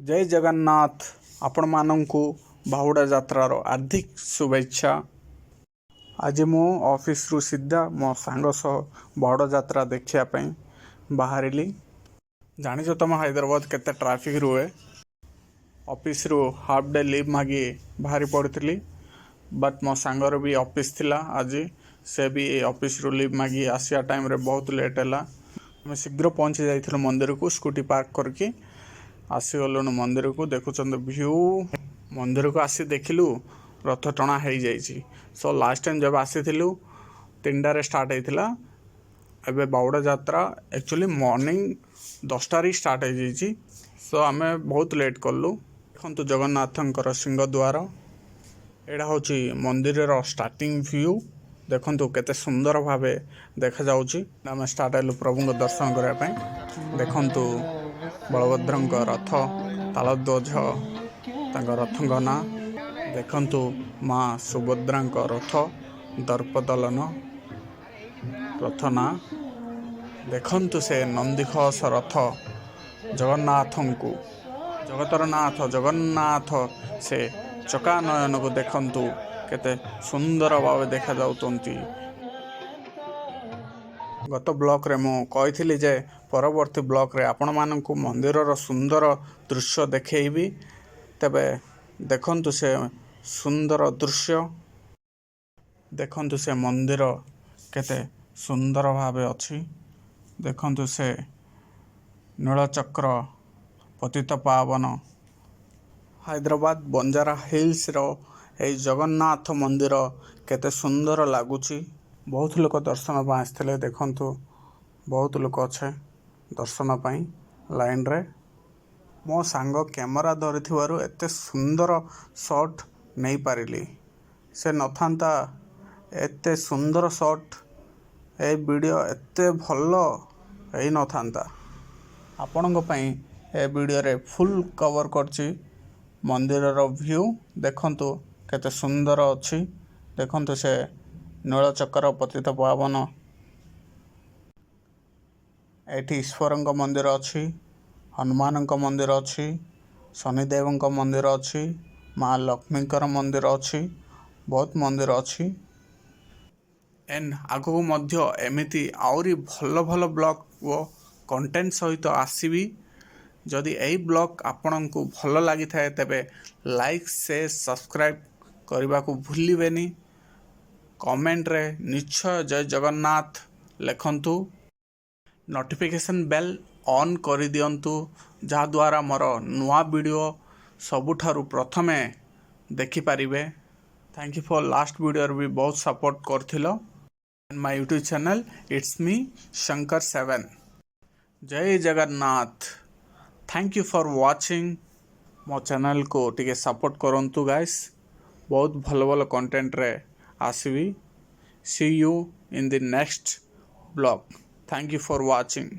जय जगन्नाथ आपण मानंकु बाहुड़ा जात्रार हार्दिक शुभेच्छा। आज मु ऑफिस रु सीधा मो सांग सह बाहुड़ा जात्रा देखिया पई बाहरिली। जानिछ तुम हैदराबाद केते ट्रैफिक रुए। ऑफिस रु हाफ डे लीव मागी बाहरी पड़ती बट मो सांगर भी ऑफिस थिला आज से भी ऑफिस रु लीव मागी आसिया टाइम रे बहुत लेट है। मैं शीघ्र पहुंची जाइथिलु मंदिर को स्कूटी पार्क करके आसीगलुनु मंदिर को। देखुं व्यू मंदिर को आसी देखिलु रथ टଣା हो जाइए। सो लास्ट टाइम जब आसी 3टार स्टार्ट होता एबे बाहुड़ा जात्रा एक्चुअली मॉर्निंग 10टार स्टार्ट हो जाइए। सो आम बहुत लेट कलु। देखु जगन्नाथंकर सिंहद्वार एटा हूँ मंदिर स्टार्टिंग व्यू। देखु केते सुंदर भाव देखा जाउची। आम स्टार्ट हेलु प्रभु को दर्शन करने। देखु बलभद्र रथ तालध्वज रथंक ना देखु माँ सुभद्रा रथ दर्पदलन रथ ना देखु से नंदीघोष रथ जगन्नाथ को जगतर नाथ जगन्नाथ से चकानयन को देखु केते सुंदर भाव देखा जाउतंती। गत ब्लॉक रे मु कही जे परवर्ती ब्लॉक रे आपण मानकु मंदिरर सुंदर दृश्य देखैबी। तबे देखंतु से सुंदर दृश्य देखंतु से मंदिर केते सुंदर भावे अछि। देखंतु से नीलचक्र पतित पावन हैदराबाद बंजारा हिल्स रो ए जगन्नाथ मंदिर केते सुंदर लागुची। बहुत लोग दर्शन पर आसते। देखंतु बहुत लोग अच्छे दर्शन पाई लाइन रे। मो सांग कैमरा धरिथिबारु एते सुंदर शॉट नहीं पारिली। से नथांता एते सुंदर शॉट ए वीडियो एते भलो एई नथांता। आपणक पई ए वीडियो रे फुल कवर करची मंदिर रो व्यू। देखंतु केते सुंदर अछि। देखंतु से नीलचक्र पतित पावन एठी ईश्वर मंदिर अच्छी, हनुमान मंदिर अच्छी, शनिदेव मंदिर अच्छी, माँ लक्ष्मी मंदिर अच्छी, बहुत मंदिर अच्छी। एंड आगु मध्य एमिति आउरी भल भल ब्लॉग वो कंटेंट सहित आसीबी। जदि एई ब्लॉग आपन को भल लगी थाए तेबे लाइक से सब्सक्राइब करने को भूलिबेनी। कमेंट रे निश्चय जय जगन्नाथ लिखंतु। नोटिफिकेशन बेल ऑन कर दियंतु जहा द्वारा मोर नुआ वीडियो सबुठारु प्रथमे देखि पारिबे। Thank you for last video भी बहुत सपोर्ट करथिलो। My YouTube channel it's me Shankar 7। जय Jagannath. Thank you for watching. मो चैनल को टिके सपोर्ट करंतु गाइस। बहुत भल भल कंटेंट रे आसीबी। See you in the next vlog. Thank you for watching.